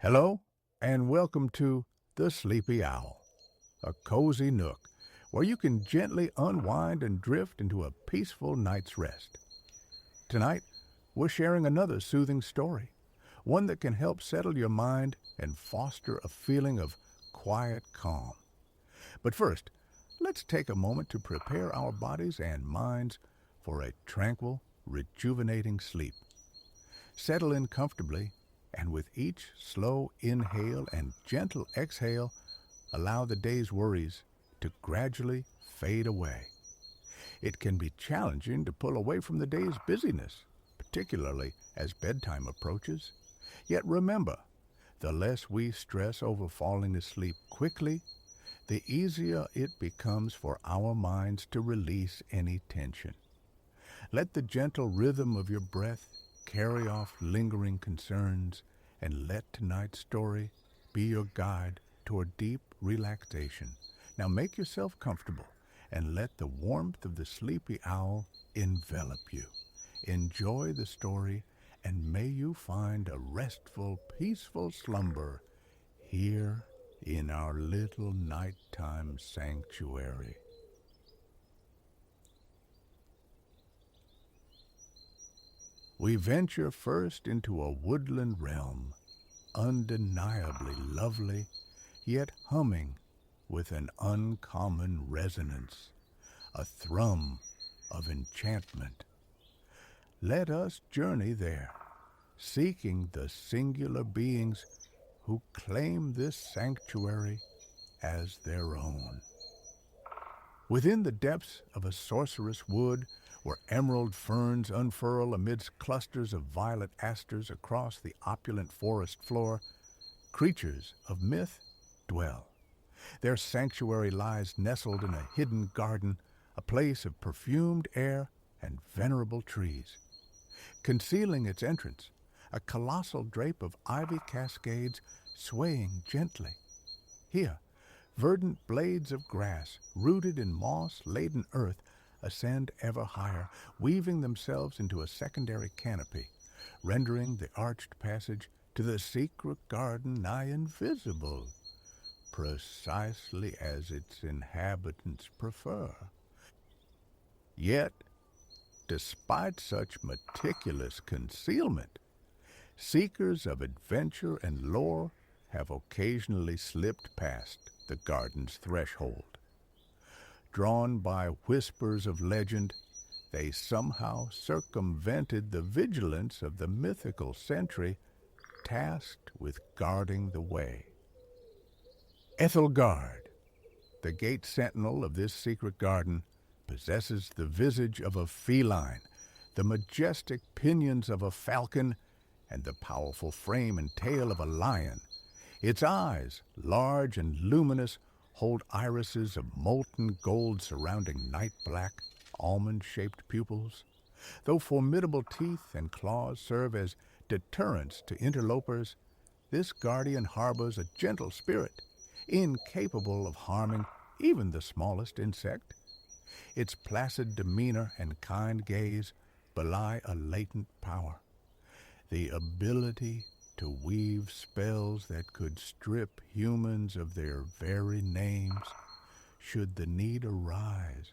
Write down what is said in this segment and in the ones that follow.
Hello, and welcome to The Sleepy Owl, a cozy nook where you can gently unwind and drift into a peaceful night's rest. Tonight, we're sharing another soothing story, one that can help settle your mind and foster a feeling of quiet calm. But first, let's take a moment to prepare our bodies and minds for a tranquil, rejuvenating sleep. Settle in comfortably, and with each slow inhale and gentle exhale, allow the day's worries to gradually fade away. It can be challenging to pull away from the day's busyness, particularly as bedtime approaches. Yet remember, the less we stress over falling asleep quickly, the easier it becomes for our minds to release any tension. Let the gentle rhythm of your breath carry off lingering concerns, and let tonight's story be your guide toward deep relaxation. Now make yourself comfortable and let the warmth of the sleepy owl envelop you. Enjoy the story, and may you find a restful, peaceful slumber here in our little nighttime sanctuary. We venture first into a woodland realm, undeniably lovely, yet humming with an uncommon resonance, a thrum of enchantment. Let us journey there, seeking the singular beings who claim this sanctuary as their own. Within the depths of a sorcerous wood, where emerald ferns unfurl amidst clusters of violet asters across the opulent forest floor, creatures of myth dwell. Their sanctuary lies nestled in a hidden garden, a place of perfumed air and venerable trees. Concealing its entrance, a colossal drape of ivy cascades swaying gently. Here, verdant blades of grass, rooted in moss-laden earth, ascend ever higher, weaving themselves into a secondary canopy, rendering the arched passage to the secret garden nigh invisible, precisely as its inhabitants prefer. Yet, despite such meticulous concealment, seekers of adventure and lore have occasionally slipped past the garden's threshold. Drawn by whispers of legend, they somehow circumvented the vigilance of the mythical sentry tasked with guarding the way. Ethelgard, the gate sentinel of this secret garden, possesses the visage of a feline, the majestic pinions of a falcon, and the powerful frame and tail of a lion. Its eyes, large and luminous, hold irises of molten gold surrounding night-black, almond-shaped pupils. Though formidable teeth and claws serve as deterrents to interlopers, this guardian harbors a gentle spirit, incapable of harming even the smallest insect. Its placid demeanor and kind gaze belie a latent power, the ability to weave spells that could strip humans of their very names should the need arise.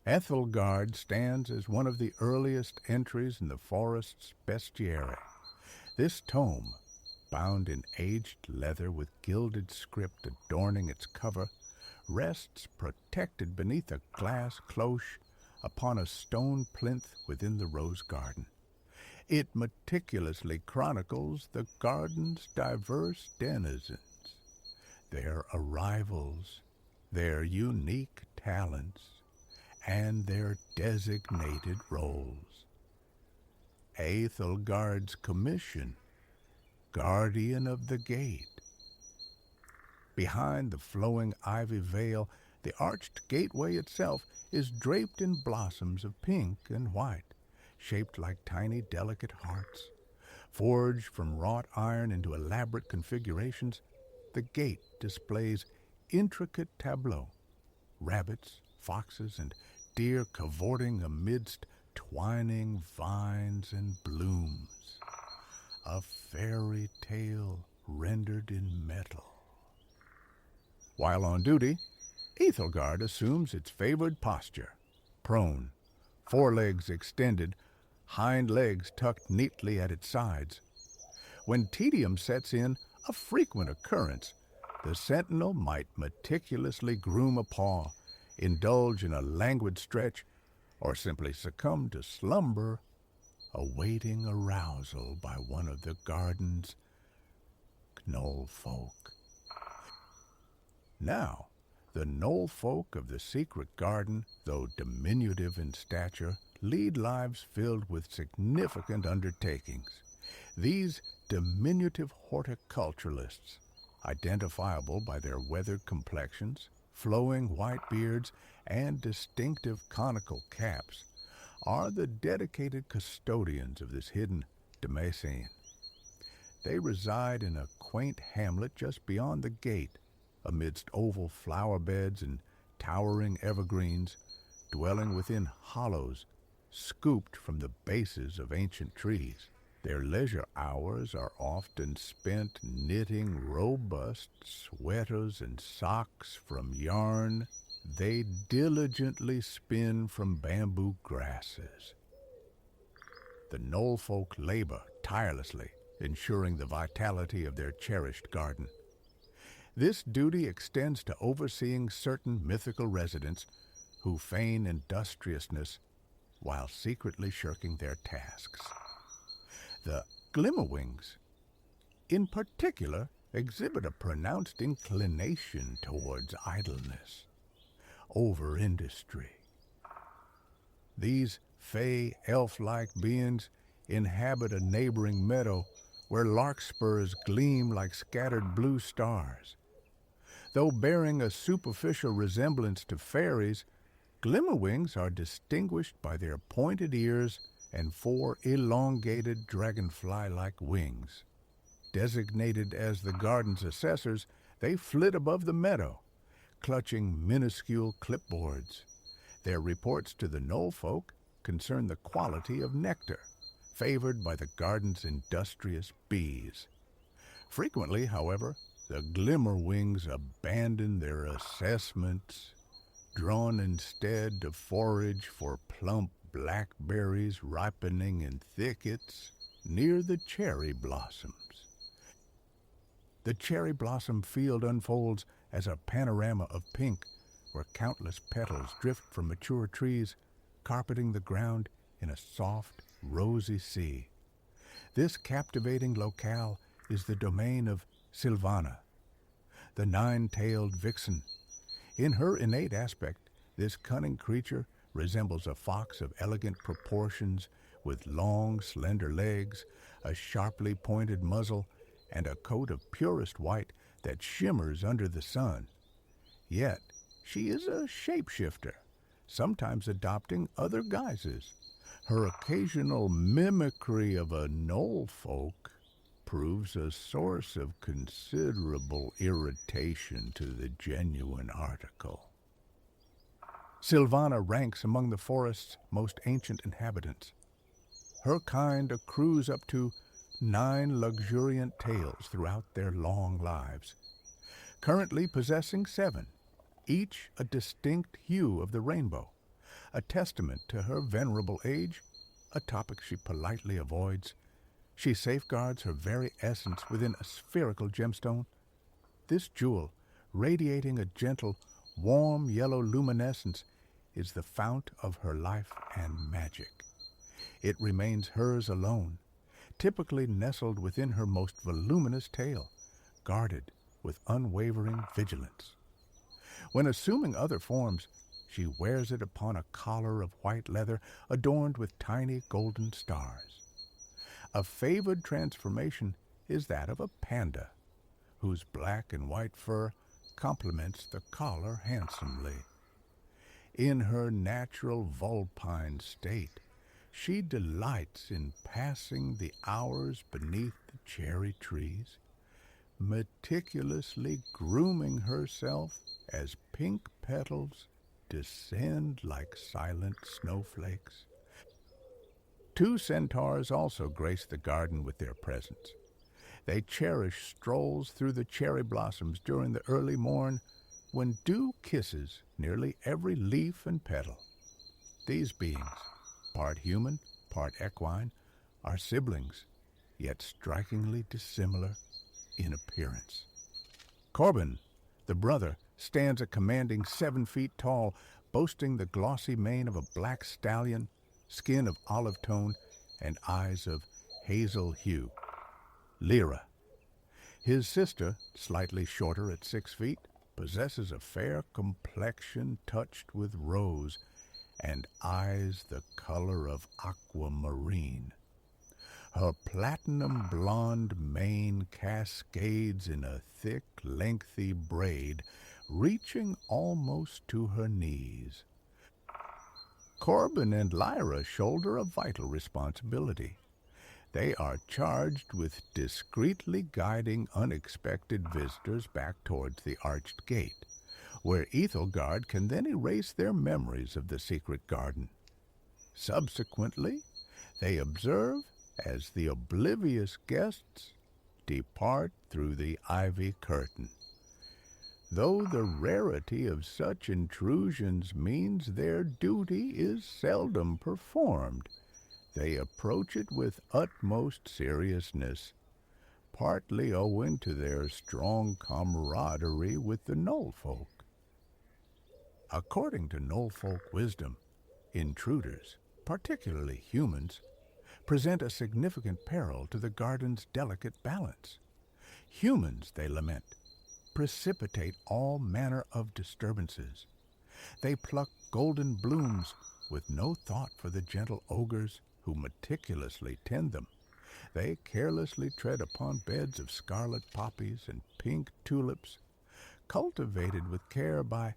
Ethelgard stands as one of the earliest entries in the forest's bestiary. This tome, bound in aged leather with gilded script adorning its cover, rests protected beneath a glass cloche upon a stone plinth within the rose garden. It meticulously chronicles the garden's diverse denizens, their arrivals, their unique talents, and their designated roles. Ethelgard's commission, guardian of the gate. Behind the flowing ivy veil, the arched gateway itself is draped in blossoms of pink and white, shaped like tiny, delicate hearts. Forged from wrought iron into elaborate configurations, the gate displays intricate tableaux, rabbits, foxes, and deer cavorting amidst twining vines and blooms. A fairy tale rendered in metal. While on duty, Ethelgard assumes its favored posture, prone, forelegs extended, hind legs tucked neatly at its sides. When tedium sets in, a frequent occurrence, the sentinel might meticulously groom a paw, indulge in a languid stretch, or simply succumb to slumber, awaiting arousal by one of the garden's knoll folk. Now, the knoll folk of the secret garden, though diminutive in stature, lead lives filled with significant undertakings. These diminutive horticulturalists, identifiable by their weathered complexions, flowing white beards, and distinctive conical caps, are the dedicated custodians of this hidden Damascene. They reside in a quaint hamlet just beyond the gate, amidst oval flower beds and towering evergreens, dwelling within hollows scooped from the bases of ancient trees. Their leisure hours are often spent knitting robust sweaters and socks from yarn they diligently spin from bamboo grasses. The knoll folk labor tirelessly, ensuring the vitality of their cherished garden. This duty extends to overseeing certain mythical residents who feign industriousness while secretly shirking their tasks. The Glimmerwings, in particular, exhibit a pronounced inclination towards idleness, over-industry. These fey, elf-like beings inhabit a neighboring meadow where larkspurs gleam like scattered blue stars. Though bearing a superficial resemblance to fairies, Glimmerwings are distinguished by their pointed ears and 4 elongated dragonfly-like wings. Designated as the garden's assessors, they flit above the meadow, clutching minuscule clipboards. Their reports to the knoll folk concern the quality of nectar, favored by the garden's industrious bees. Frequently, however, the Glimmerwings abandon their assessments, drawn instead to forage for plump blackberries ripening in thickets near the cherry blossoms. The cherry blossom field unfolds as a panorama of pink, where countless petals drift from mature trees, carpeting the ground in a soft, rosy sea. This captivating locale is the domain of Sylvana, the 9-tailed vixen. In her innate aspect, this cunning creature resembles a fox of elegant proportions with long, slender legs, a sharply pointed muzzle, and a coat of purest white that shimmers under the sun. Yet, she is a shapeshifter, sometimes adopting other guises. Her occasional mimicry of a knoll folk proves a source of considerable irritation to the genuine article. Sylvana ranks among the forest's most ancient inhabitants. Her kind accrues up to 9 luxuriant tails throughout their long lives, currently possessing 7, each a distinct hue of the rainbow, a testament to her venerable age, a topic she politely avoids. She safeguards her very essence within a spherical gemstone. This jewel, radiating a gentle, warm yellow luminescence, is the fount of her life and magic. It remains hers alone, typically nestled within her most voluminous tail, guarded with unwavering vigilance. When assuming other forms, she wears it upon a collar of white leather adorned with tiny golden stars. A favored transformation is that of a panda, whose black and white fur complements the collar handsomely. In her natural vulpine state, she delights in passing the hours beneath the cherry trees, meticulously grooming herself as pink petals descend like silent snowflakes. 2 centaurs also grace the garden with their presence. They cherish strolls through the cherry blossoms during the early morn, when dew kisses nearly every leaf and petal. These beings, part human, part equine, are siblings, yet strikingly dissimilar in appearance. Corbin, the brother, stands a commanding 7 feet tall, boasting the glossy mane of a black stallion, skin of olive tone, and eyes of hazel hue. Lyra. His sister, slightly shorter at 6 feet, possesses a fair complexion touched with rose and eyes the color of aquamarine. Her platinum blonde mane cascades in a thick, lengthy braid, reaching almost to her knees. Corbin and Lyra shoulder a vital responsibility. They are charged with discreetly guiding unexpected visitors back towards the arched gate, where Ethelgard can then erase their memories of the secret garden. Subsequently, they observe as the oblivious guests depart through the ivy curtain. Though the rarity of such intrusions means their duty is seldom performed, they approach it with utmost seriousness, partly owing to their strong camaraderie with the Knoll folk. According to Knoll folk wisdom, intruders, particularly humans, present a significant peril to the garden's delicate balance. Humans, they lament, precipitate all manner of disturbances. They pluck golden blooms with no thought for the gentle ogres who meticulously tend them. They carelessly tread upon beds of scarlet poppies and pink tulips, cultivated with care by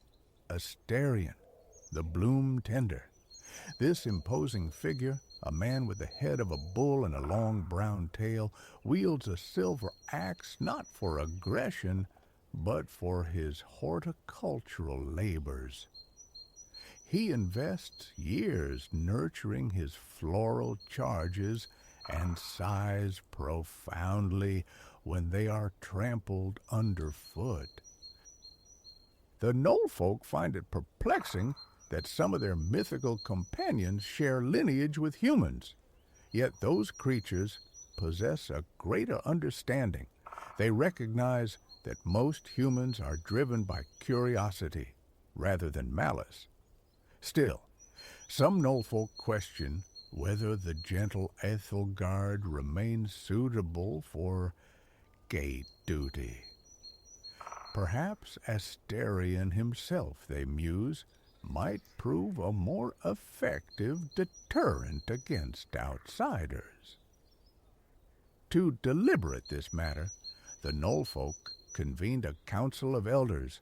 Asterion, the bloom tender. This imposing figure, a man with the head of a bull and a long brown tail, wields a silver axe not for aggression, but for his horticultural labors. He invests years nurturing his floral charges and sighs profoundly when they are trampled underfoot. The Knoll folk find it perplexing that some of their mythical companions share lineage with humans, yet those creatures possess a greater understanding. They recognize that most humans are driven by curiosity rather than malice. Still, some Knoll folk question whether the gentle Ethelgard remains suitable for gate duty. Perhaps Asterion himself, they muse, might prove a more effective deterrent against outsiders. To deliberate this matter, the Knoll folk convened a council of elders,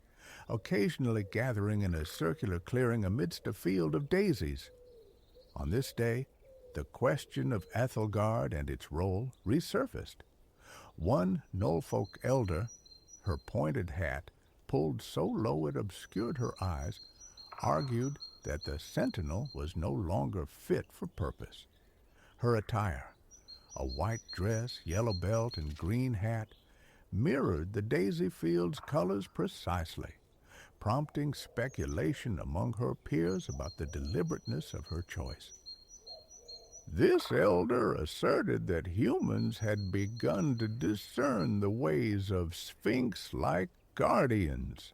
occasionally gathering in a circular clearing amidst a field of daisies. On this day, the question of Ethelgard and its role resurfaced. One Knoll folk elder, her pointed hat pulled so low it obscured her eyes, argued that the sentinel was no longer fit for purpose. Her attire, a white dress, yellow belt, and green hat, mirrored the daisy field's colors precisely, prompting speculation among her peers about the deliberateness of her choice. This elder asserted that humans had begun to discern the ways of sphinx-like guardians.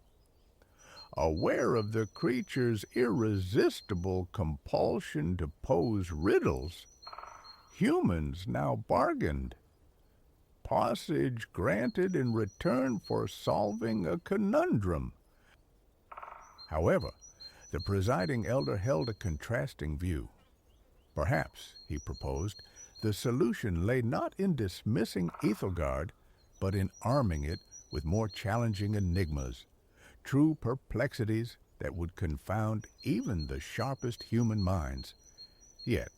Aware of the creature's irresistible compulsion to pose riddles, humans now bargained. Passage granted in return for solving a conundrum. However, the presiding elder held a contrasting view. Perhaps, he proposed, the solution lay not in dismissing Ethelgard, but in arming it with more challenging enigmas, true perplexities that would confound even the sharpest human minds. Yet,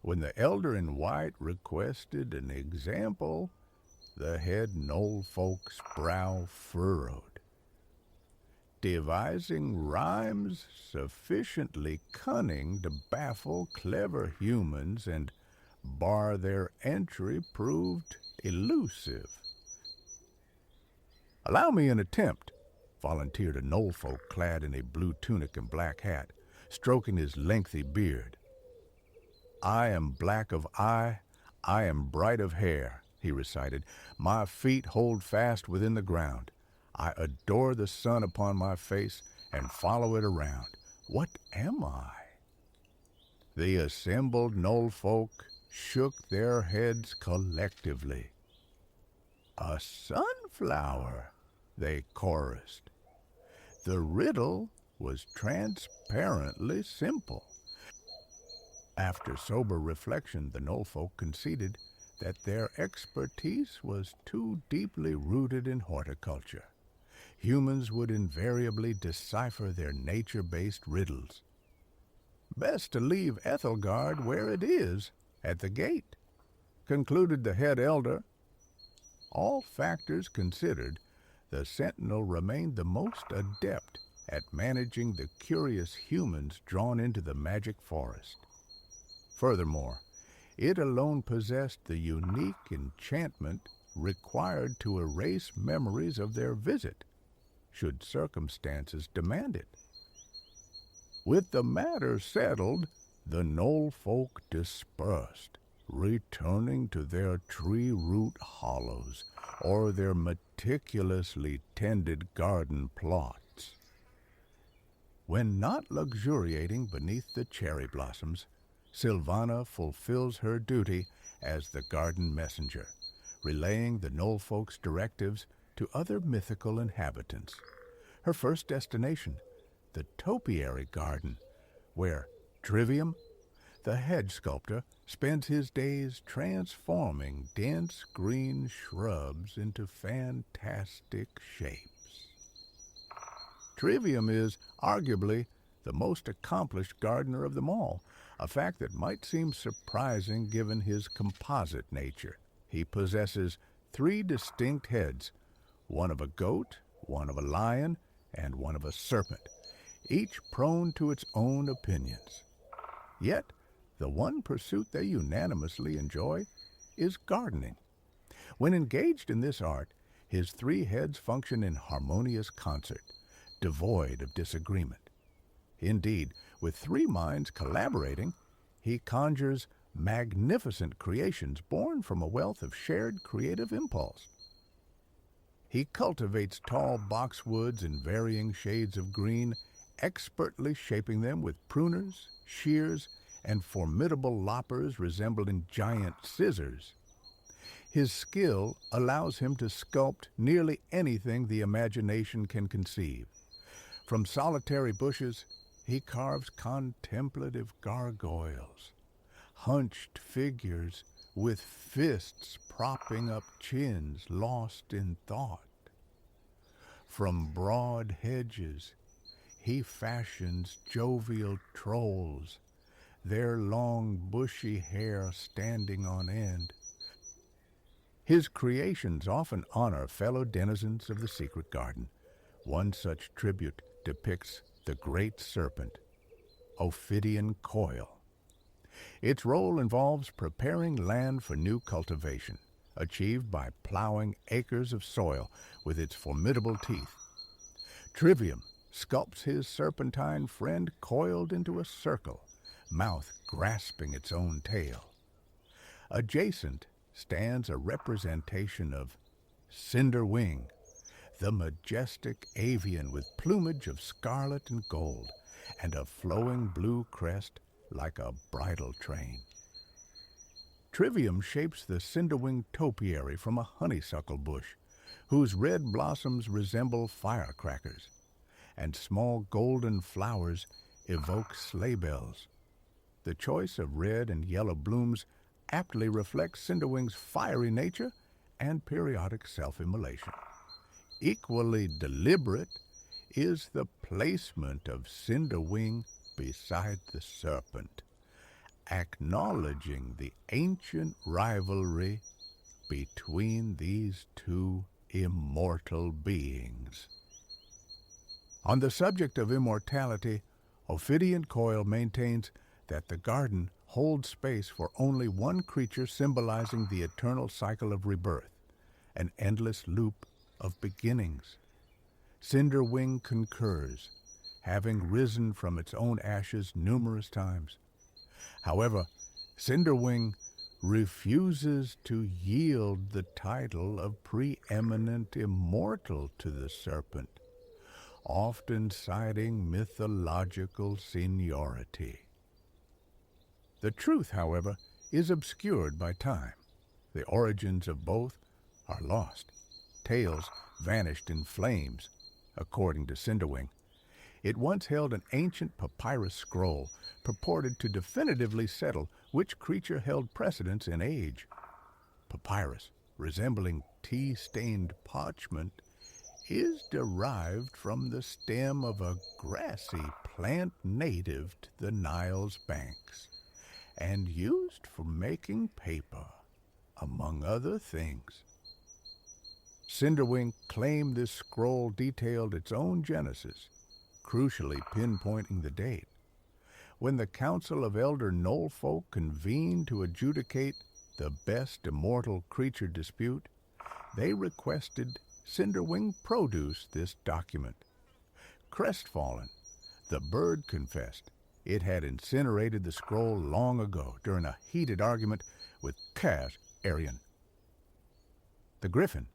when the elder in white requested an example, the head Knoll folk's brow furrowed. Devising rhymes sufficiently cunning to baffle clever humans and bar their entry proved elusive. "Allow me an attempt," volunteered a knoll folk clad in a blue tunic and black hat, stroking his lengthy beard. "I am black of eye, I am bright of hair," he recited. "My feet hold fast within the ground. I adore the sun upon my face and follow it around. What am I?" The assembled knoll folk shook their heads collectively. "A sunflower," they chorused. The riddle was transparently simple. After sober reflection, the knoll folk conceded that their expertise was too deeply rooted in horticulture. Humans would invariably decipher their nature-based riddles. "Best to leave Ethelgard where it is, at the gate," concluded the head elder. All factors considered, the sentinel remained the most adept at managing the curious humans drawn into the magic forest. Furthermore, it alone possessed the unique enchantment required to erase memories of their visit, should circumstances demand it. With the matter settled, the knoll folk dispersed, returning to their tree root hollows or their meticulously tended garden plots. When not luxuriating beneath the cherry blossoms, Silvana fulfills her duty as the garden messenger, relaying the knoll folk's directives to other mythical inhabitants. Her first destination, the topiary garden, where Trivium, the hedge sculptor, spends his days transforming dense green shrubs into fantastic shapes. Trivium is arguably the most accomplished gardener of them all, a fact that might seem surprising given his composite nature. He possesses 3 distinct heads, one of a goat, one of a lion, and one of a serpent, each prone to its own opinions. Yet, the one pursuit they unanimously enjoy is gardening. When engaged in this art, his 3 heads function in harmonious concert, devoid of disagreement. Indeed, with 3 minds collaborating, he conjures magnificent creations born from a wealth of shared creative impulse. He cultivates tall boxwoods in varying shades of green, expertly shaping them with pruners, shears, and formidable loppers resembling giant scissors. His skill allows him to sculpt nearly anything the imagination can conceive. From solitary bushes, he carves contemplative gargoyles, hunched figures with fists propping up chins lost in thought. From broad hedges, he fashions jovial trolls, their long bushy hair standing on end. His creations often honor fellow denizens of the secret garden. One such tribute depicts the great serpent, Ophidian Coil. Its role involves preparing land for new cultivation, achieved by plowing acres of soil with its formidable teeth. Trivium sculpts his serpentine friend coiled into a circle, mouth grasping its own tail. Adjacent stands a representation of Cinderwing, the majestic avian with plumage of scarlet and gold, and a flowing blue crest like a bridal train. Trivium shapes the Cinderwing topiary from a honeysuckle bush, whose red blossoms resemble firecrackers, and small golden flowers evoke sleigh bells. The choice of red and yellow blooms aptly reflects Cinderwing's fiery nature and periodic self-immolation. Equally deliberate is the placement of Cinderwing beside the serpent, acknowledging the ancient rivalry between these 2 immortal beings. On the subject of immortality, Ophidian Coil maintains that the garden holds space for only one creature, symbolizing the eternal cycle of rebirth, an endless loop of beginnings. Cinderwing concurs, having risen from its own ashes numerous times. However, Cinderwing refuses to yield the title of preeminent immortal to the serpent, often citing mythological seniority. The truth, however, is obscured by time. The origins of both are lost. Tales vanished in flames, according to Cinderwing. It once held an ancient papyrus scroll purported to definitively settle which creature held precedence in age. Papyrus, resembling tea-stained parchment, is derived from the stem of a grassy plant native to the Nile's banks and used for making paper, among other things. Cinderwing claimed this scroll detailed its own genesis, crucially pinpointing the date. When the Council of Elder Knollfolk convened to adjudicate the best immortal creature dispute, they requested Cinderwing produce this document. Crestfallen, the bird confessed it had incinerated the scroll long ago during a heated argument with Cash Arion. The griffin,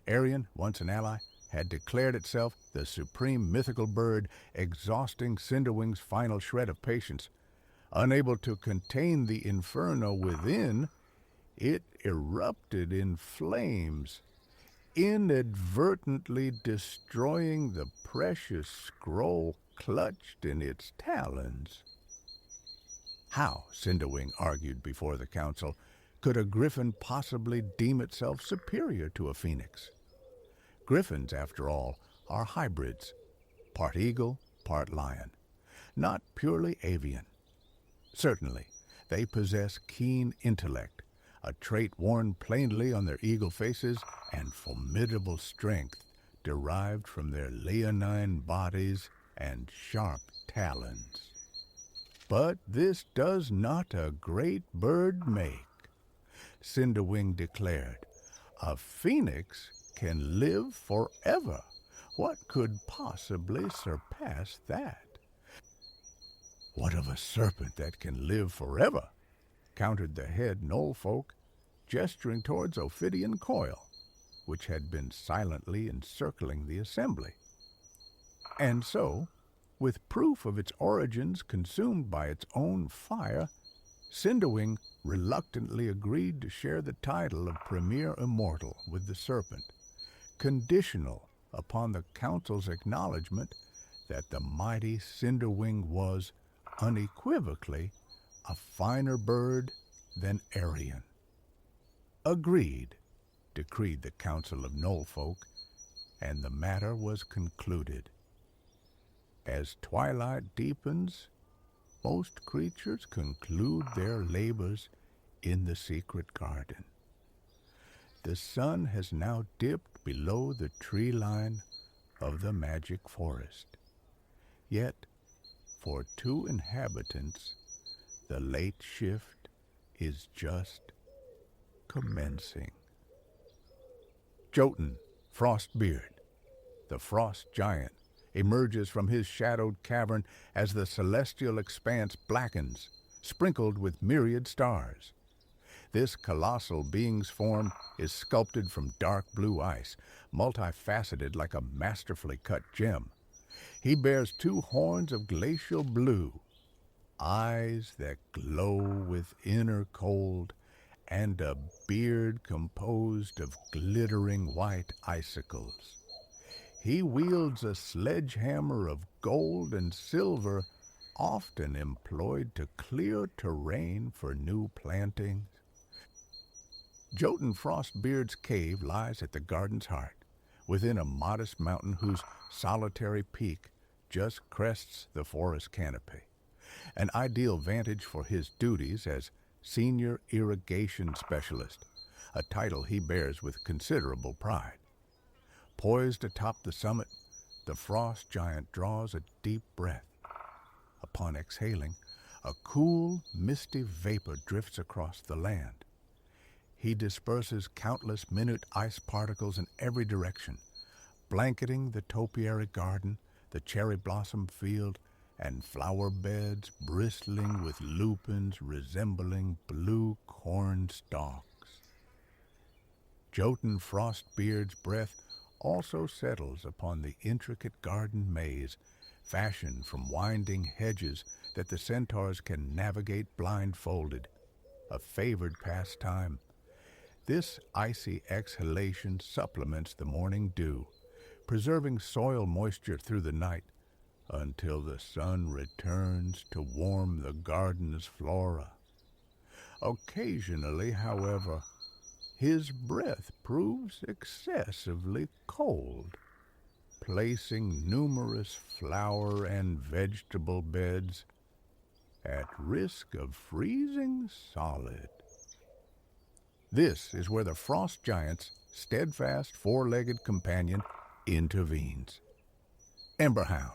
Arion, once an ally, had declared itself the supreme mythical bird, exhausting Cinderwing's final shred of patience. Unable to contain the inferno within, it erupted in flames, inadvertently destroying the precious scroll clutched in its talons. How, Cinderwing argued before the council, could a griffin possibly deem itself superior to a phoenix? Griffins, after all, are hybrids, part eagle, part lion, not purely avian. Certainly, they possess keen intellect, a trait worn plainly on their eagle faces, and formidable strength derived from their leonine bodies and sharp talons. But this does not a great bird make. Cinderwing declared, a phoenix can live forever. What could possibly surpass that? What of a serpent that can live forever? Countered the head Knollfolk, gesturing towards Ophidian coil, which had been silently encircling the assembly. And so, with proof of its origins consumed by its own fire, Cinderwing reluctantly agreed to share the title of Premier Immortal with the serpent, conditional upon the council's acknowledgement that the mighty Cinderwing was, unequivocally, a finer bird than Arion. Agreed, decreed the Council of Knollfolk, and the matter was concluded. As twilight deepens, most creatures conclude their labors in the secret garden. The sun has now dipped below the tree line of the magic forest. Yet, for 2 inhabitants, the late shift is just commencing. Jotun, Frostbeard, the frost giant, emerges from his shadowed cavern as the celestial expanse blackens, sprinkled with myriad stars. This colossal being's form is sculpted from dark blue ice, multifaceted like a masterfully cut gem. He bears 2 horns of glacial blue, eyes that glow with inner cold, and a beard composed of glittering white icicles. He wields a sledgehammer of gold and silver, often employed to clear terrain for new plantings. Jotun Frostbeard's cave lies at the garden's heart, within a modest mountain whose solitary peak just crests the forest canopy, an ideal vantage for his duties as Senior Irrigation Specialist, a title he bears with considerable pride. Poised atop the summit, the frost giant draws a deep breath. Upon exhaling, a cool, misty vapor drifts across the land. he disperses countless minute ice particles in every direction, blanketing the topiary garden, the cherry blossom field, and flower beds bristling with lupins resembling blue corn stalks. Jotun Frostbeard's breath also settles upon the intricate garden maze, fashioned from winding hedges that the centaurs can navigate blindfolded, a favored pastime. This icy exhalation supplements the morning dew, preserving soil moisture through the night until the sun returns to warm the garden's flora. Occasionally, however, his breath proves excessively cold, placing numerous flower and vegetable beds at risk of freezing solid. This is where the frost giant's steadfast four-legged companion intervenes. Emberhound.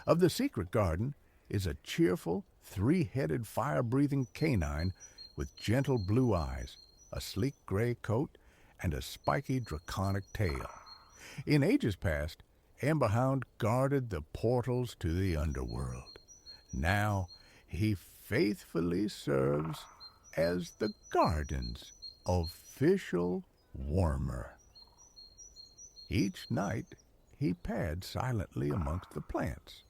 Of the secret garden is a cheerful, three-headed, fire-breathing canine with gentle blue eyes, a sleek gray coat, and a spiky draconic tail. In ages past, Emberhound guarded the portals to the underworld. Now, he faithfully serves as the garden's official warmer. Each night, he pads silently amongst the plants,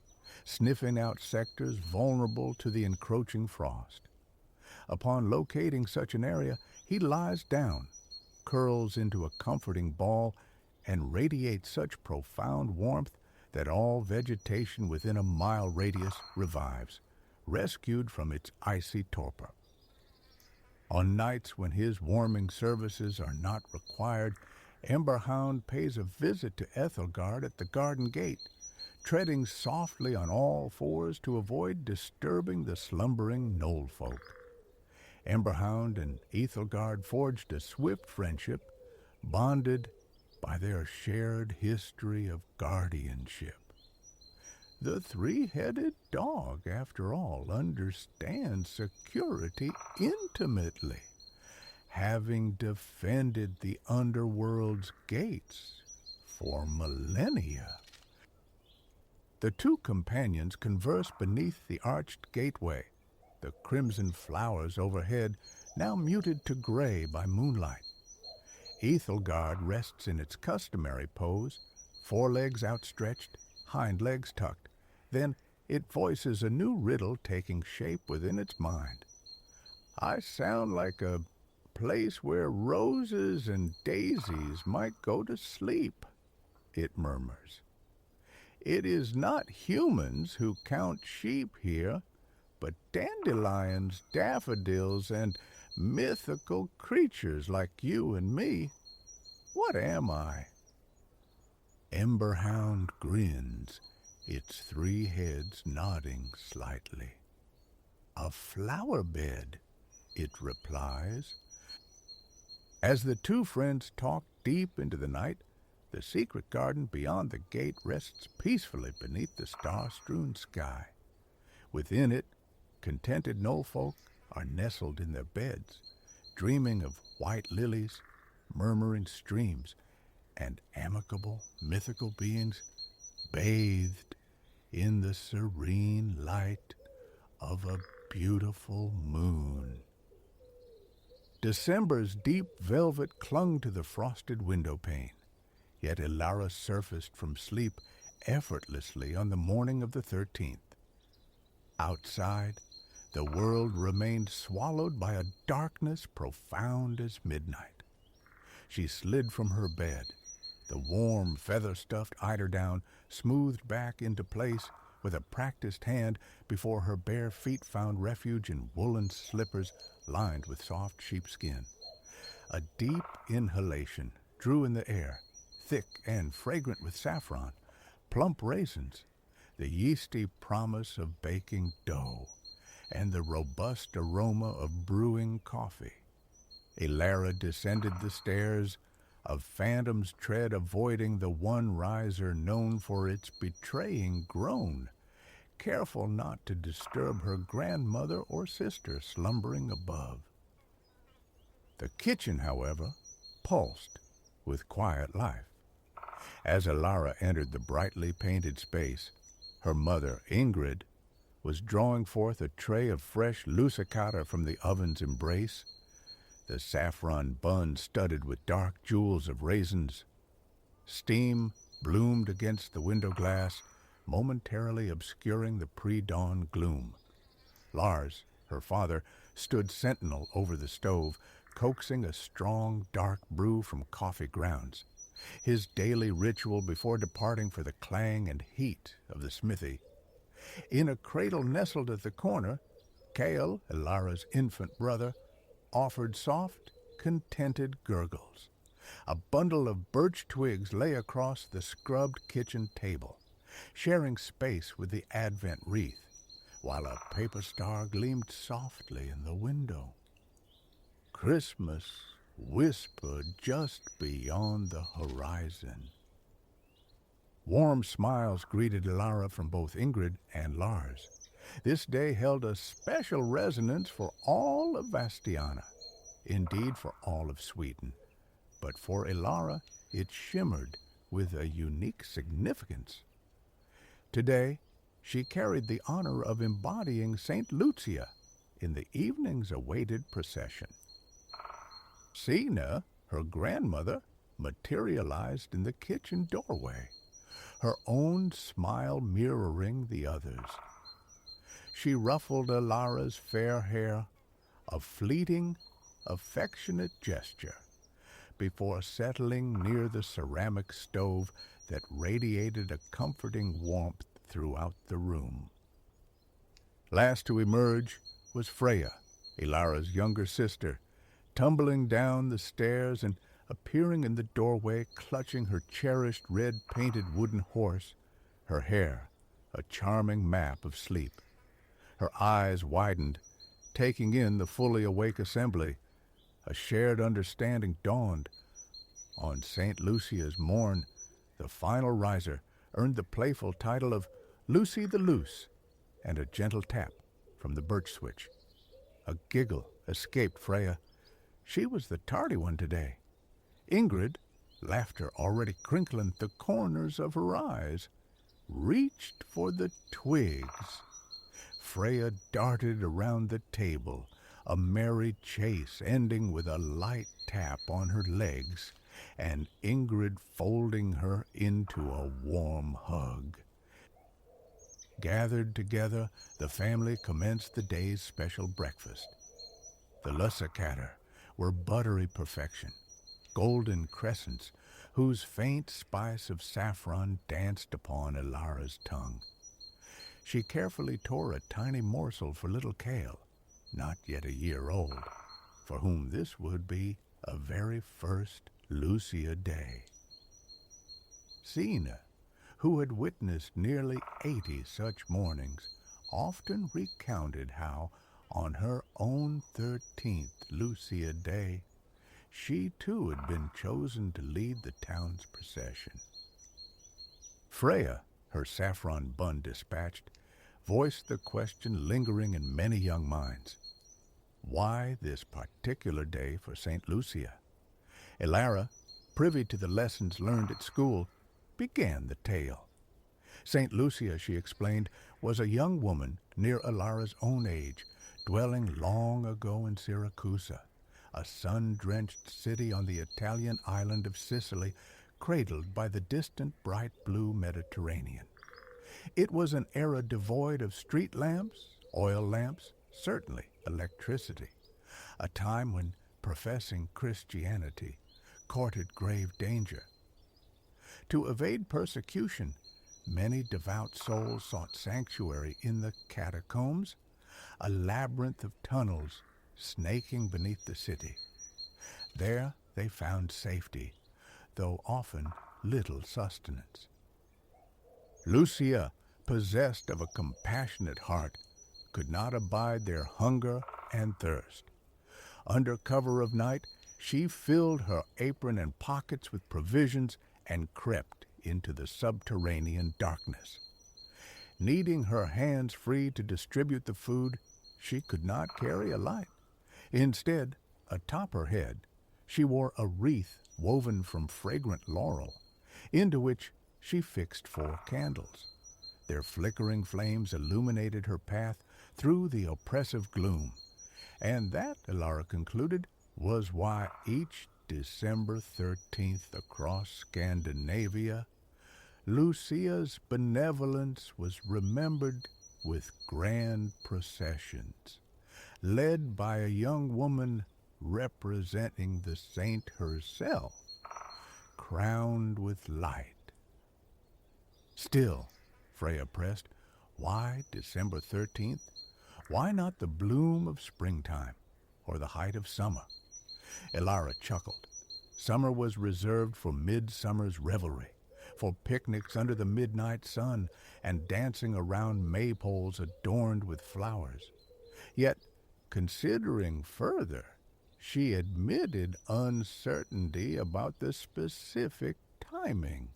sniffing out sectors vulnerable to the encroaching frost. Upon locating such an area, he lies down, curls into a comforting ball, and radiates such profound warmth that all vegetation within a mile radius revives, rescued from its icy torpor. On nights when his warming services are not required, Emberhound pays a visit to Ethelgard at the garden gate, treading softly on all fours to avoid disturbing the slumbering knoll folk. Emberhound and Ethelgard forged a swift friendship, bonded by their shared history of guardianship. The three-headed dog, after all, understands security intimately, having defended the underworld's gates for millennia. The two companions converse beneath the arched gateway, the crimson flowers overhead now muted to gray by moonlight. Ethelgard rests in its customary pose, forelegs outstretched, hind legs tucked. Then it voices a new riddle taking shape within its mind. "I sound like a place where roses and daisies might go to sleep," it murmurs. "It is not humans who count sheep here, but dandelions, daffodils, and mythical creatures like you and me. What am I?" Emberhound grins, its three heads nodding slightly. "A flower bed," it replies. As the two friends talk deep into the night, the secret garden beyond the gate rests peacefully beneath the star-strewn sky. Within it, contented knollfolk are nestled in their beds, dreaming of white lilies, murmuring streams, and amicable, mythical beings bathed in the serene light of a beautiful moon. December's deep velvet clung to the frosted window pane, yet Ilara surfaced from sleep effortlessly on the morning of the 13th. Outside, the world remained swallowed by a darkness profound as midnight. She slid from her bed, the warm, feather-stuffed eiderdown smoothed back into place with a practiced hand before her bare feet found refuge in woolen slippers lined with soft sheepskin. A deep inhalation drew in the air, thick and fragrant with saffron, plump raisins, the yeasty promise of baking dough, and the robust aroma of brewing coffee. Ilara descended the stairs, of phantom's tread avoiding the one riser known for its betraying groan, careful not to disturb her grandmother or sister slumbering above. The kitchen, however, pulsed with quiet life. As Alara entered the brightly painted space, her mother, Ingrid, was drawing forth a tray of fresh lusicata from the oven's embrace, the saffron bun studded with dark jewels of raisins. Steam bloomed against the window glass, momentarily obscuring the pre-dawn gloom. Lars, her father, stood sentinel over the stove, coaxing a strong, dark brew from coffee grounds, his daily ritual before departing for the clang and heat of the smithy. In a cradle nestled at the corner, Kale, Alara's infant brother, offered soft, contented gurgles. A bundle of birch twigs lay across the scrubbed kitchen table, sharing space with the Advent wreath, while a paper star gleamed softly in the window. Christmas whispered just beyond the horizon. Warm smiles greeted Alara from both Ingrid and Lars. This day held a special resonance for all of Vastiana, indeed for all of Sweden. But for Alara, it shimmered with a unique significance. Today, she carried the honor of embodying Saint Lucia in the evening's awaited procession. Sina, her grandmother, materialized in the kitchen doorway, her own smile mirroring the others. She ruffled Alara's fair hair, a fleeting, affectionate gesture, before settling near the ceramic stove that radiated a comforting warmth throughout the room. Last to emerge was Freya, Alara's younger sister, tumbling down the stairs and appearing in the doorway clutching her cherished red-painted wooden horse, her hair a charming map of sleep. Her eyes widened, taking in the fully awake assembly. A shared understanding dawned. On St. Lucia's morn, the final riser earned the playful title of Lucy the Loose, and a gentle tap from the birch switch. A giggle escaped Freya. She was the tardy one today. Ingrid, laughter already crinkling the corners of her eyes, reached for the twigs. Freya darted around the table, a merry chase ending with a light tap on her legs, and Ingrid folding her into a warm hug. Gathered together, the family commenced the day's special breakfast. The luscicatter were buttery perfection, golden crescents whose faint spice of saffron danced upon Alara's tongue. She carefully tore a tiny morsel for little Kale, not yet a year old, for whom this would be a very first Lucia day. Sina, who had witnessed nearly 80 such mornings, often recounted how, on her own 13th Lucia day, she too had been chosen to lead the town's procession. Freya, her saffron bun dispatched, voiced the question lingering in many young minds. Why this particular day for St. Lucia? Alara, privy to the lessons learned at school, began the tale. St. Lucia, she explained, was a young woman near Alara's own age, dwelling long ago in Siracusa, a sun-drenched city on the Italian island of Sicily, cradled by the distant bright blue Mediterranean. It was an era devoid of street lamps, oil lamps, certainly electricity, a time when professing Christianity courted grave danger. To evade persecution, many devout souls sought sanctuary in the catacombs, a labyrinth of tunnels snaking beneath the city. There they found safety, though often little sustenance. Lucia, possessed of a compassionate heart, could not abide their hunger and thirst. Under cover of night, she filled her apron and pockets with provisions and crept into the subterranean darkness. Needing her hands free to distribute the food, she could not carry a light. Instead, Atop her head, she wore a wreath woven from fragrant laurel, into which she fixed 4 candles. Their flickering flames illuminated her path through the oppressive gloom, and that, Elara concluded, was why each December 13th across Scandinavia, Lucia's benevolence was remembered with grand processions, led by a young woman representing the saint herself, crowned with light. Still, Freya pressed, why December 13th? Why not the bloom of springtime or the height of summer? Elara chuckled. Summer was reserved for midsummer's revelry, for picnics under the midnight sun and dancing around maypoles adorned with flowers. Yet, considering further, she admitted uncertainty about the specific timing.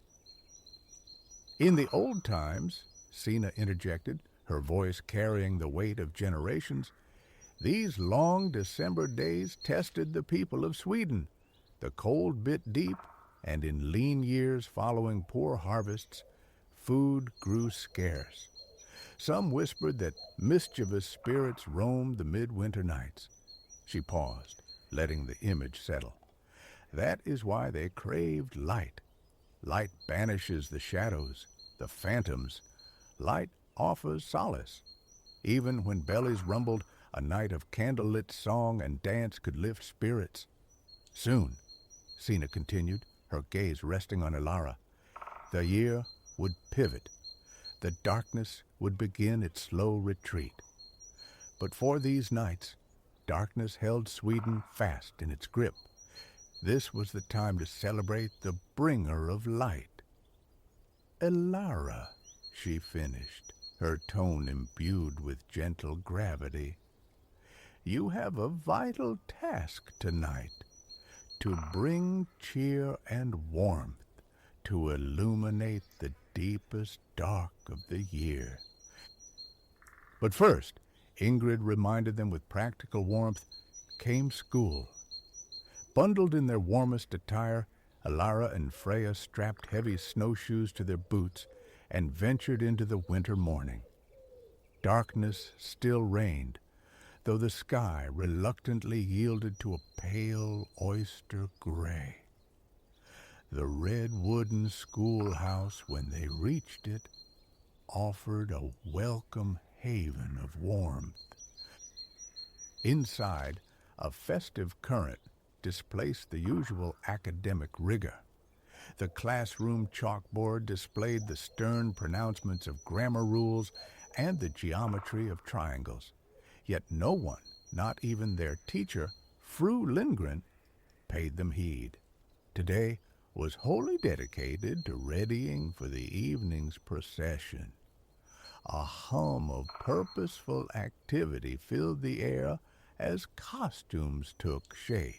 In the old times, Sina interjected, her voice carrying the weight of generations, these long December days tested the people of Sweden. The cold bit deep, and in lean years following poor harvests, food grew scarce. Some whispered that mischievous spirits roamed the midwinter nights. She paused, letting the image settle. That is why they craved light. Light banishes the shadows, the phantoms. Light offers solace. Even when bellies rumbled, a night of candlelit song and dance could lift spirits. Soon, Sina continued, her gaze resting on Elara, the year would pivot. The darkness would begin its slow retreat. But for these nights, darkness held Sweden fast in its grip. This was the time to celebrate the bringer of light. Elara, she finished, her tone imbued with gentle gravity. You have a vital task tonight, to bring cheer and warmth, to illuminate the deepest dark of the year. But first, Ingrid reminded them with practical warmth, came school. Bundled in their warmest attire, Elara and Freya strapped heavy snowshoes to their boots and ventured into the winter morning. Darkness still reigned, though the sky reluctantly yielded to a pale oyster gray. The red wooden schoolhouse, when they reached it, offered a welcome haven of warmth. Inside, a festive current displaced the usual academic rigor. The classroom chalkboard displayed the stern pronouncements of grammar rules and the geometry of triangles. Yet no one, not even their teacher, Fru Lindgren, paid them heed. Today was wholly dedicated to readying for the evening's procession. A hum of purposeful activity filled the air as costumes took shape.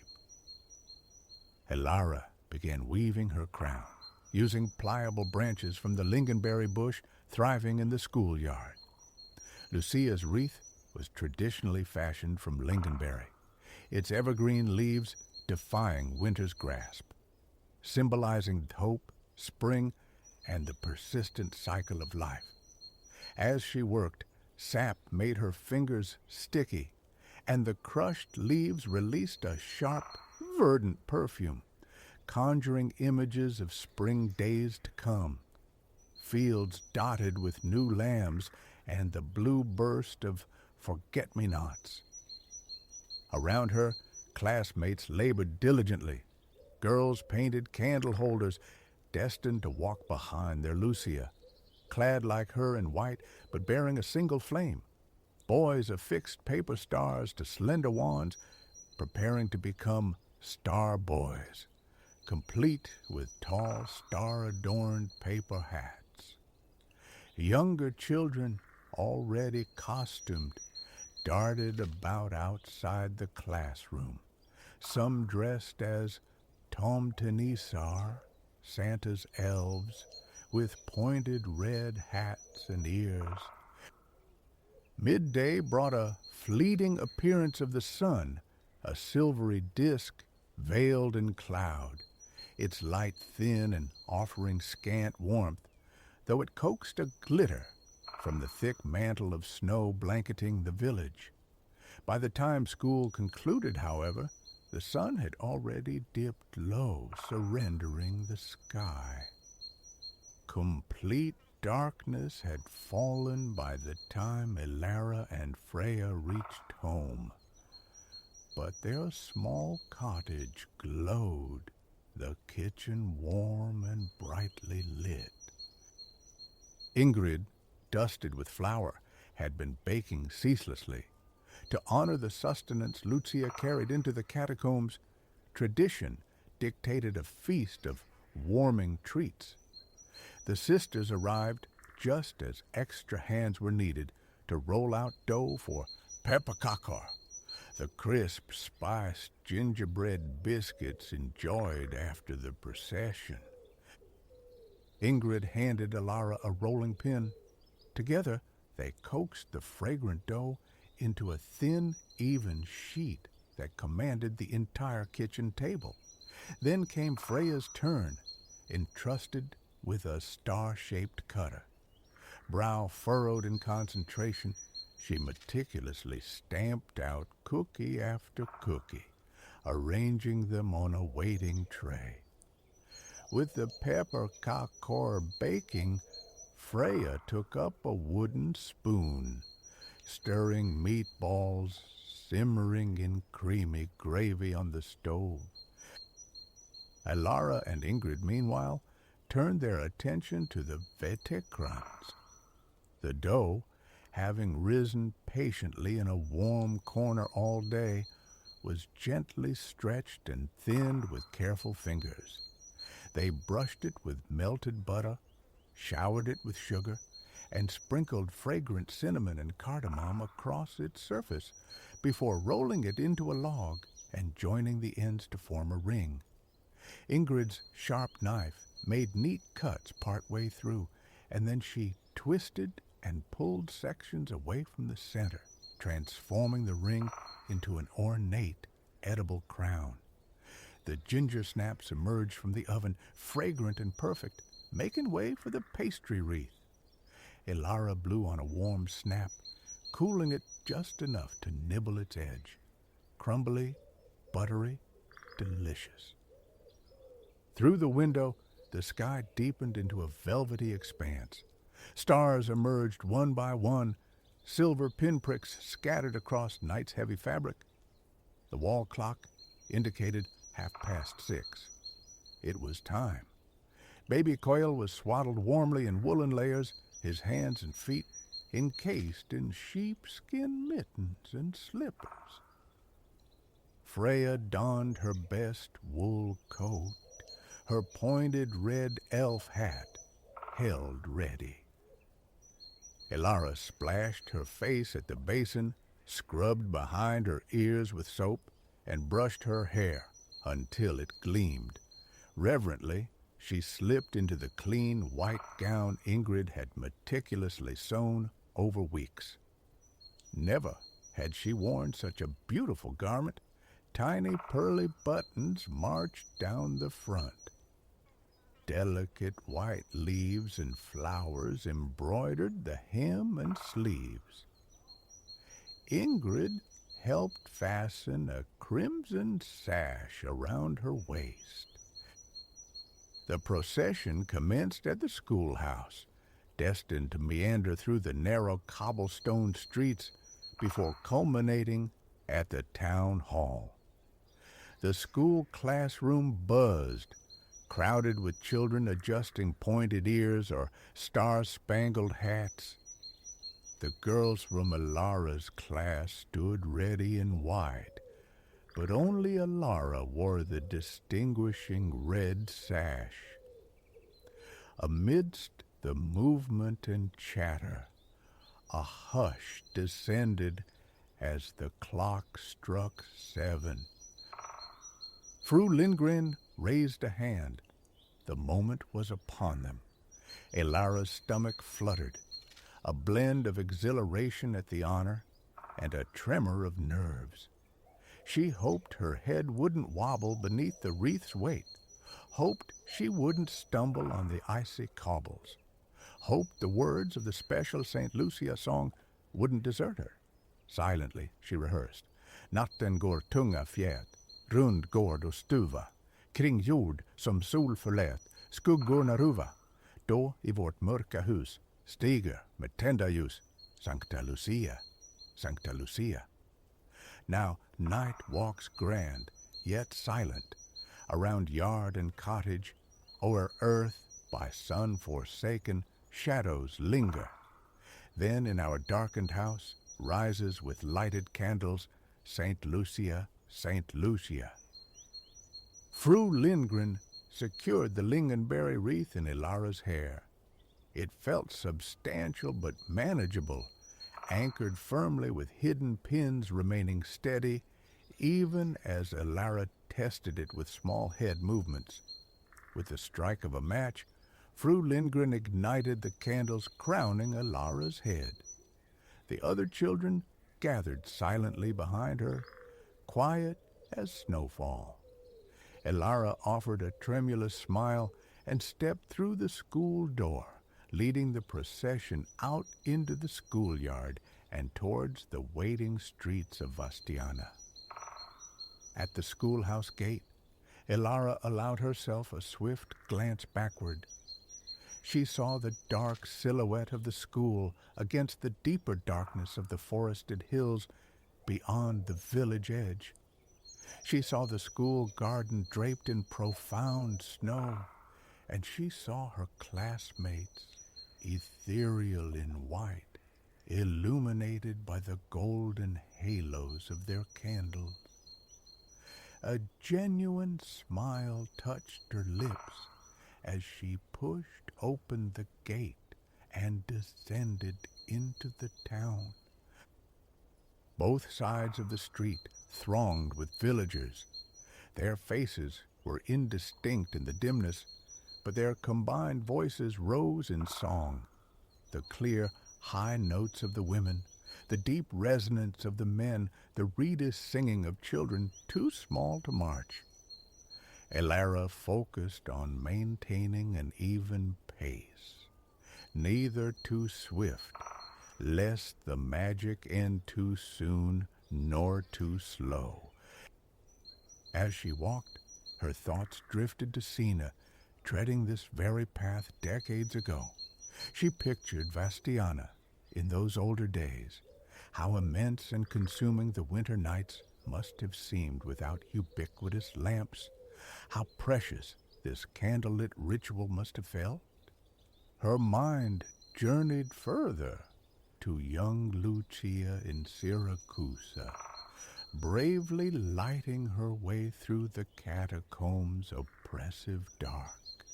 Elara began weaving her crown, using pliable branches from the lingonberry bush thriving in the schoolyard. Lucia's wreath was traditionally fashioned from lingonberry, its evergreen leaves defying winter's grasp, symbolizing hope, spring, and the persistent cycle of life. As she worked, sap made her fingers sticky, and the crushed leaves released a sharp, verdant perfume, conjuring images of spring days to come, fields dotted with new lambs and the blue burst of forget-me-nots. Around her, classmates labored diligently. Girls painted candle holders, destined to walk behind their Lucia, clad like her in white but bearing a single flame. Boys affixed paper stars to slender wands, preparing to become star boys, complete with tall star-adorned paper hats. Younger children, already costumed, darted about outside the classroom, some dressed as Tomtenisar, Santa's elves, with pointed red hats and ears. Midday brought a fleeting appearance of the sun, a silvery disk veiled in cloud, its light thin and offering scant warmth, though it coaxed a glitter from the thick mantle of snow blanketing the village. By the time school concluded, however, the sun had already dipped low, surrendering the sky. Complete darkness had fallen by the time Elara and Freya reached home. But their small cottage glowed, the kitchen warm and brightly lit. Ingrid, dusted with flour, had been baking ceaselessly. To honor the sustenance Lucia carried into the catacombs, tradition dictated a feast of warming treats. The sisters arrived just as extra hands were needed to roll out dough for pepperkakor, the crisp, spiced gingerbread biscuits enjoyed after the procession. Ingrid handed Elara a rolling pin. Together, they coaxed the fragrant dough into a thin, even sheet that commanded the entire kitchen table. Then came Freya's turn, entrusted with a star-shaped cutter. Brow furrowed in concentration, she meticulously stamped out cookie after cookie, arranging them on a waiting tray. With the pepperkakor baking, Freya took up a wooden spoon, stirring meatballs simmering in creamy gravy on the stove. Elara and Ingrid, meanwhile, turned their attention to the vetekrans. The dough, having risen patiently in a warm corner all day, was gently stretched and thinned with careful fingers. They brushed it with melted butter, showered it with sugar, and sprinkled fragrant cinnamon and cardamom across its surface before rolling it into a log and joining the ends to form a ring. Ingrid's sharp knife made neat cuts partway through, and then she twisted and pulled sections away from the center, transforming the ring into an ornate, edible crown. The ginger snaps emerged from the oven, fragrant and perfect, making way for the pastry wreath. Elara blew on a warm snap, cooling it just enough to nibble its edge. Crumbly, buttery, delicious. Through the window, the sky deepened into a velvety expanse. Stars emerged one by one, silver pinpricks scattered across night's heavy fabric. The wall clock indicated 6:30. It was time. Baby Coil was swaddled warmly in woolen layers, his hands and feet encased in sheepskin mittens and slippers. Freya donned her best wool coat, her pointed red elf hat held ready. Elara splashed her face at the basin, scrubbed behind her ears with soap, and brushed her hair until it gleamed. Reverently, she slipped into the clean white gown Ingrid had meticulously sewn over weeks. Never had she worn such a beautiful garment. Tiny pearly buttons marched down the front. Delicate white leaves and flowers embroidered the hem and sleeves. Ingrid helped fasten a crimson sash around her waist. The procession commenced at the schoolhouse, destined to meander through the narrow cobblestone streets before culminating at the town hall. The school classroom buzzed, crowded with children adjusting pointed ears or star-spangled hats. The girls from Elara's class stood ready and white, but only Elara wore the distinguishing red sash. Amidst the movement and chatter, a hush descended as the clock struck 7. Fru Lindgren raised a hand. The moment was upon them. Elara's stomach fluttered, a blend of exhilaration at the honor and a tremor of nerves. She hoped her head wouldn't wobble beneath the wreath's weight, hoped she wouldn't stumble on the icy cobbles, hoped the words of the special St. Lucia song wouldn't desert her. Silently she rehearsed. Natten går tunga fjät, rund gård och stuva, kring jord som sol förlät, skuggorna ruva. Då i vårt mörka hus stiger med tända ljus Sancta Lucia, Sancta Lucia. Now night walks grand, yet silent, around yard and cottage, o'er earth by sun forsaken, shadows linger. Then in our darkened house rises with lighted candles Saint Lucia, Saint Lucia. Fru Lindgren secured the lingonberry wreath in Ilara's hair. It felt substantial but manageable, anchored firmly with hidden pins remaining steady, even as Ilara tested it with small head movements. With the strike of a match, Fru Lindgren ignited the candles crowning Ilara's head. The other children gathered silently behind her, quiet as snowfall. Ilara offered a tremulous smile and stepped through the school door, leading the procession out into the schoolyard and towards the waiting streets of Vastiana. At the schoolhouse gate, Ilara allowed herself a swift glance backward. She saw the dark silhouette of the school against the deeper darkness of the forested hills beyond the village edge. She saw the school garden draped in profound snow, and she saw her classmates, ethereal in white, illuminated by the golden halos of their candles. A genuine smile touched her lips as she pushed open the gate and descended into the town. Both sides of the street thronged with villagers. Their faces were indistinct in the dimness, but their combined voices rose in song. The clear, high notes of the women, the deep resonance of the men, the reedest singing of children too small to march. Ilara focused on maintaining an even pace, neither too swift, lest the magic end too soon, nor too slow. As she walked, her thoughts drifted to Sina, treading this very path decades ago. She pictured Vastiana in those older days, how immense and consuming the winter nights must have seemed without ubiquitous lamps, how precious this candlelit ritual must have felt. Her mind journeyed further to young Lucia in Siracusa, bravely lighting her way through the catacombs' oppressive dark.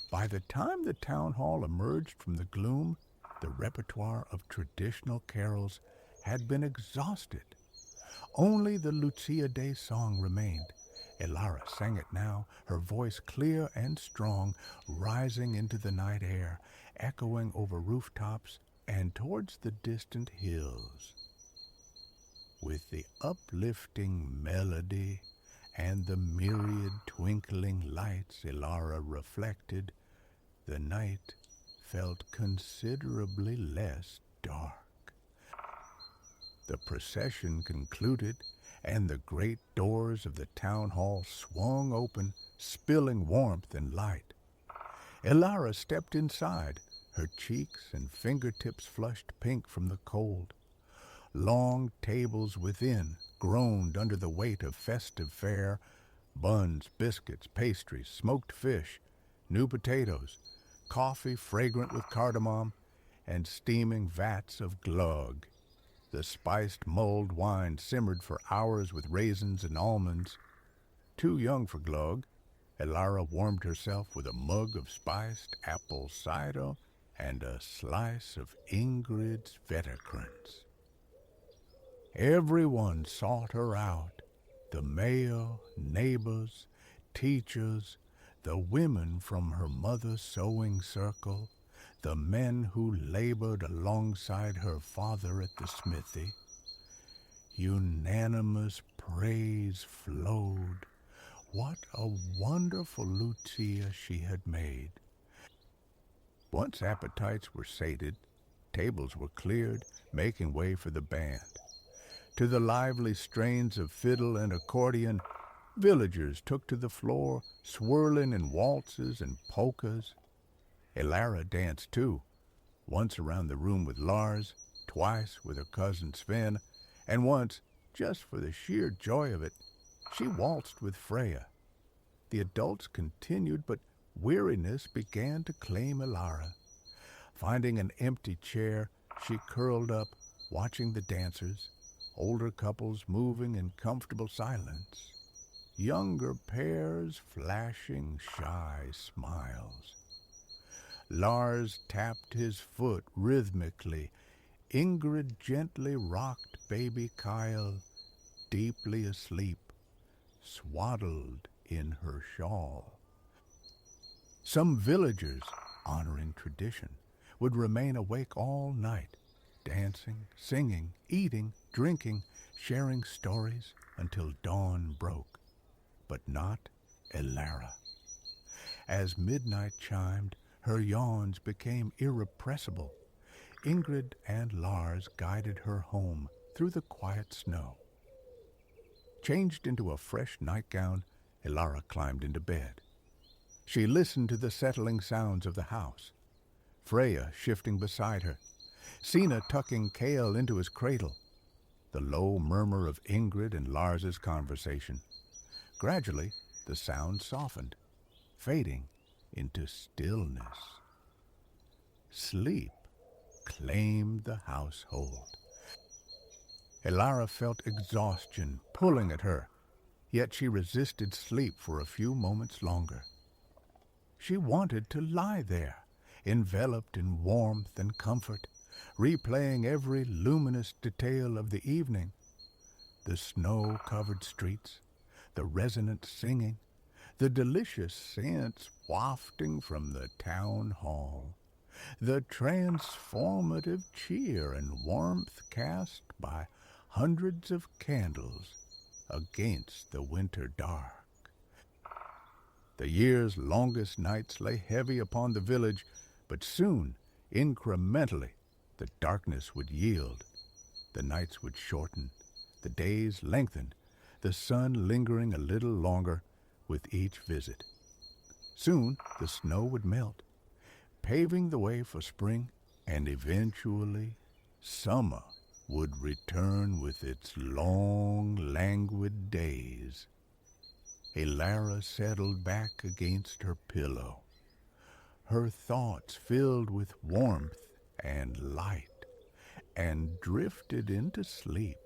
By the time the town hall emerged from the gloom, the repertoire of traditional carols had been exhausted. Only the Lucia Day song remained. Ilara sang it now, her voice clear and strong, rising into the night air, echoing over rooftops and towards the distant hills. With the uplifting melody and the myriad twinkling lights Ilara reflected, the night felt considerably less dark. The procession concluded, and the great doors of the town hall swung open, spilling warmth and light. Ilara stepped inside, her cheeks and fingertips flushed pink from the cold. Long tables within groaned under the weight of festive fare, buns, biscuits, pastries, smoked fish, new potatoes, coffee fragrant with cardamom, and steaming vats of glögg. The spiced mulled wine simmered for hours with raisins and almonds. Too young for glögg, Ilara warmed herself with a mug of spiced apple cider and a slice of Ingrid's Vetterkrans. Everyone sought her out, the mayor, neighbors, teachers, the women from her mother's sewing circle, the men who labored alongside her father at the smithy. Unanimous praise flowed. What a wonderful Lucia she had made. Once appetites were sated, tables were cleared, making way for the band. To the lively strains of fiddle and accordion, villagers took to the floor, swirling in waltzes and polkas. Elara danced too, once around the room with Lars, twice with her cousin Sven, and once, just for the sheer joy of it, she waltzed with Freya. The adults continued, but weariness began to claim Elara. Finding an empty chair, she curled up, watching the dancers, older couples moving in comfortable silence, younger pairs flashing shy smiles. Lars tapped his foot rhythmically. Ingrid gently rocked baby Kyle, deeply asleep, swaddled in her shawl. Some villagers, honoring tradition, would remain awake all night, dancing, singing, eating, drinking, sharing stories until dawn broke. But not Elara. As midnight chimed, her yawns became irrepressible. Ingrid and Lars guided her home through the quiet snow. Changed into a fresh nightgown, Elara climbed into bed. She listened to the settling sounds of the house. Freya shifting beside her, Sina tucking Kale into his cradle, the low murmur of Ingrid and Lars's conversation. Gradually, the sound softened, fading into stillness. Sleep claimed the household. Elara felt exhaustion pulling at her, yet she resisted sleep for a few moments longer. She wanted to lie there, enveloped in warmth and comfort, replaying every luminous detail of the evening. The snow-covered streets, the resonant singing, the delicious scents wafting from the town hall, the transformative cheer and warmth cast by hundreds of candles against the winter dark. The year's longest nights lay heavy upon the village, but soon, incrementally, the darkness would yield. The nights would shorten, the days lengthen, the sun lingering a little longer with each visit. Soon the snow would melt, paving the way for spring, and eventually summer would return with its long, languid days. Elara settled back against her pillow, her thoughts filled with warmth and light, and drifted into sleep.